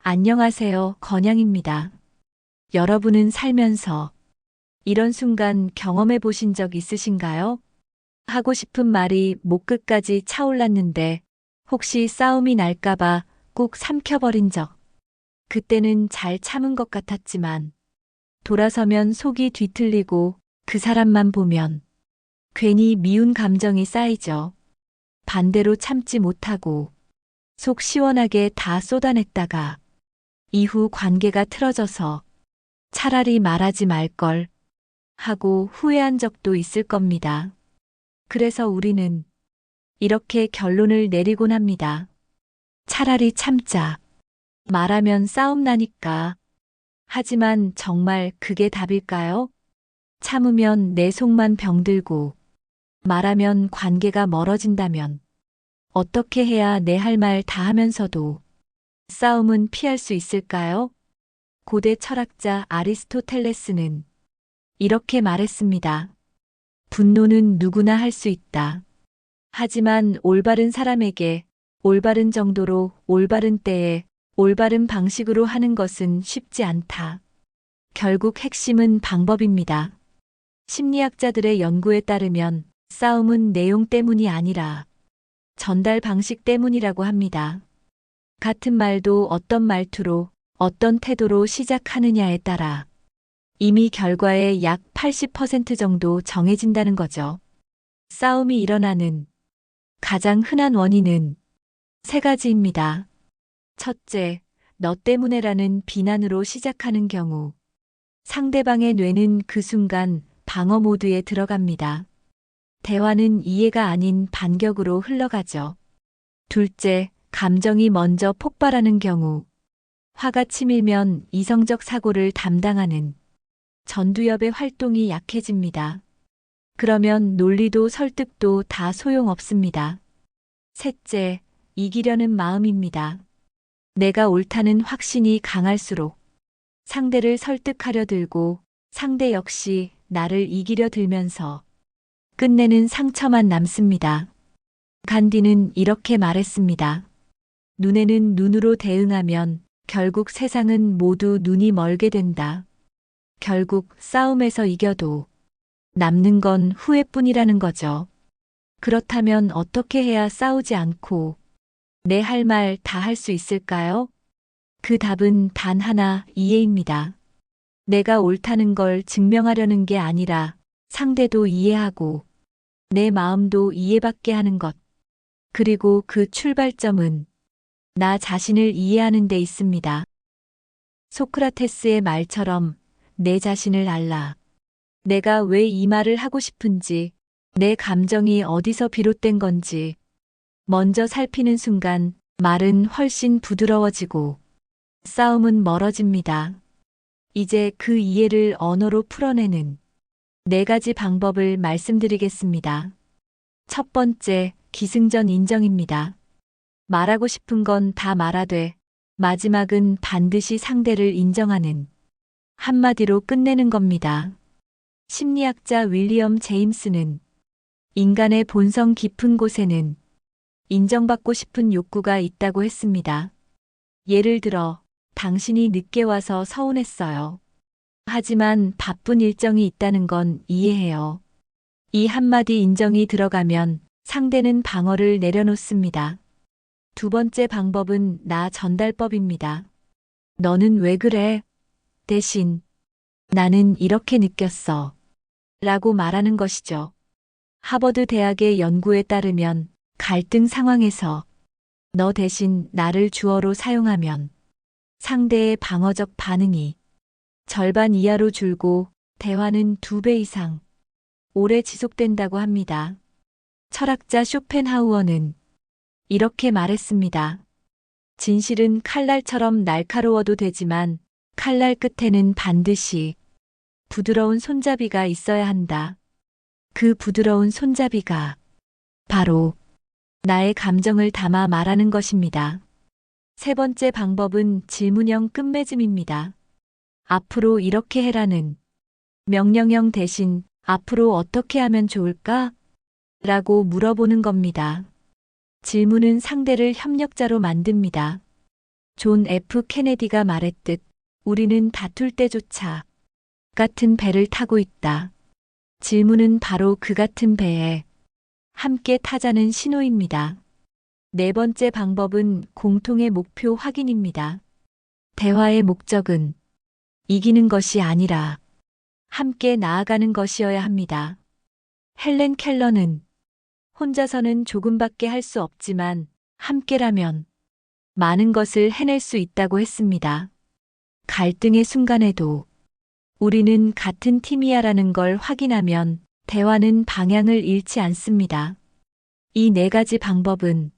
안녕하세요, 건양입니다. 여러분은 살면서 이런 순간 경험해 보신 적 있으신가요? 하고 싶은 말이 목 끝까지 차올랐는데 혹시 싸움이 날까봐 꾹 삼켜버린 적. 그때는 잘 참은 것 같았지만 돌아서면 속이 뒤틀리고 그 사람만 보면 괜히 미운 감정이 쌓이죠. 반대로 참지 못하고 속 시원하게 다 쏟아냈다가 이후 관계가 틀어져서 차라리 말하지 말걸 하고 후회한 적도 있을 겁니다. 그래서 우리는 이렇게 결론을 내리곤 합니다. 차라리 참자. 말하면 싸움 나니까. 하지만 정말 그게 답일까요? 참으면 내 속만 병들고 말하면 관계가 멀어진다면 어떻게 해야 내 할 말 다 하면서도 싸움은 피할 수 있을까요? 고대 철학자 아리스토텔레스는 이렇게 말했습니다. 분노는 누구나 할 수 있다. 하지만 올바른 사람에게 올바른 정도로 올바른 때에 올바른 방식으로 하는 것은 쉽지 않다. 결국 핵심은 방법입니다. 심리학자들의 연구에 따르면 싸움은 내용 때문이 아니라 전달 방식 때문이라고 합니다. 같은 말도 어떤 말투로 어떤 태도로 시작하느냐에 따라 이미 결과의 약 80% 정도 정해진다는 거죠. 싸움이 일어나는 가장 흔한 원인은 세 가지입니다. 첫째, 너 때문에라는 비난으로 시작하는 경우 상대방의 뇌는 그 순간 방어 모드에 들어갑니다. 대화는 이해가 아닌 반격으로 흘러가죠. 둘째, 감정이 먼저 폭발하는 경우 화가 치밀면 이성적 사고를 담당하는 전두엽의 활동이 약해집니다. 그러면 논리도 설득도 다 소용없습니다. 셋째, 이기려는 마음입니다. 내가 옳다는 확신이 강할수록 상대를 설득하려 들고 상대 역시 나를 이기려 들면서 끝내는 상처만 남습니다. 간디는 이렇게 말했습니다. 눈에는 눈으로 대응하면 결국 세상은 모두 눈이 멀게 된다. 결국 싸움에서 이겨도 남는 건 후회뿐이라는 거죠. 그렇다면 어떻게 해야 싸우지 않고 내 할 말 다 할 수 있을까요? 그 답은 단 하나, 이해입니다. 내가 옳다는 걸 증명하려는 게 아니라 상대도 이해하고 내 마음도 이해받게 하는 것. 그리고 그 출발점은 나 자신을 이해하는 데 있습니다. 소크라테스의 말처럼 내 자신을 알라. 내가 왜 이 말을 하고 싶은지, 내 감정이 어디서 비롯된 건지 먼저 살피는 순간 말은 훨씬 부드러워지고 싸움은 멀어집니다. 이제 그 이해를 언어로 풀어내는 네 가지 방법을 말씀드리겠습니다. 첫 번째, 기승전 인정입니다. 말하고 싶은 건 다 말하되 마지막은 반드시 상대를 인정하는 한마디로 끝내는 겁니다. 심리학자 윌리엄 제임스는 인간의 본성 깊은 곳에는 인정받고 싶은 욕구가 있다고 했습니다. 예를 들어, 당신이 늦게 와서 서운했어요. 하지만 바쁜 일정이 있다는 건 이해해요. 이 한마디 인정이 들어가면 상대는 방어를 내려놓습니다. 두 번째 방법은 나 전달법입니다. 너는 왜 그래? 대신 나는 이렇게 느꼈어. 라고 말하는 것이죠. 하버드 대학의 연구에 따르면 갈등 상황에서 너 대신 나를 주어로 사용하면 상대의 방어적 반응이 절반 이하로 줄고 대화는 2배 이상 오래 지속된다고 합니다. 철학자 쇼펜하우어는 이렇게 말했습니다. 진실은 칼날처럼 날카로워도 되지만 칼날 끝에는 반드시 부드러운 손잡이가 있어야 한다. 그 부드러운 손잡이가 바로 나의 감정을 담아 말하는 것입니다. 세 번째 방법은 질문형 끝맺음입니다. 앞으로 이렇게 해라는 명령형 대신 앞으로 어떻게 하면 좋을까? 라고 물어보는 겁니다. 질문은 상대를 협력자로 만듭니다. 존 F. 케네디가 말했듯 우리는 다툴 때조차 같은 배를 타고 있다. 질문은 바로 그 같은 배에 함께 타자는 신호입니다. 네 번째 방법은 공통의 목표 확인입니다. 대화의 목적은 이기는 것이 아니라 함께 나아가는 것이어야 합니다. 헬렌 켈러는 혼자서는 조금밖에 할 수 없지만 함께라면 많은 것을 해낼 수 있다고 했습니다. 갈등의 순간에도 우리는 같은 팀이야라는 걸 확인하면 대화는 방향을 잃지 않습니다. 이 네 가지 방법은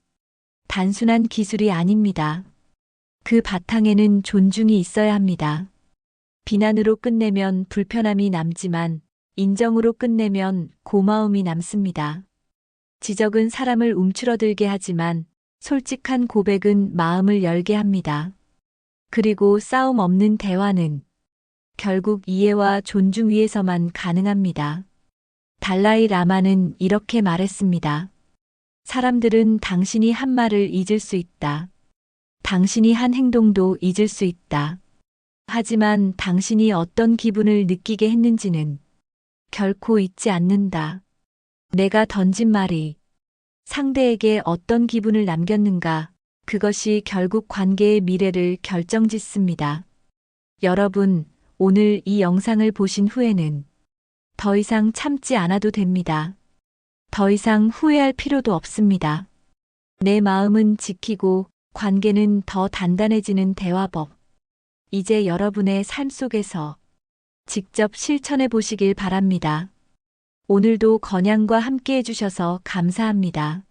단순한 기술이 아닙니다. 그 바탕에는 존중이 있어야 합니다. 비난으로 끝내면 불편함이 남지만 인정으로 끝내면 고마움이 남습니다. 지적은 사람을 움츠러들게 하지만 솔직한 고백은 마음을 열게 합니다. 그리고 싸움 없는 대화는 결국 이해와 존중 위에서만 가능합니다. 달라이 라마는 이렇게 말했습니다. 사람들은 당신이 한 말을 잊을 수 있다. 당신이 한 행동도 잊을 수 있다. 하지만 당신이 어떤 기분을 느끼게 했는지는 결코 잊지 않는다. 내가 던진 말이 상대에게 어떤 기분을 남겼는가, 그것이 결국 관계의 미래를 결정짓습니다. 여러분, 오늘 이 영상을 보신 후에는 더 이상 참지 않아도 됩니다. 더 이상 후회할 필요도 없습니다. 내 마음은 지키고 관계는 더 단단해지는 대화법. 이제 여러분의 삶 속에서 직접 실천해 보시길 바랍니다. 오늘도 건양과 함께 해주셔서 감사합니다.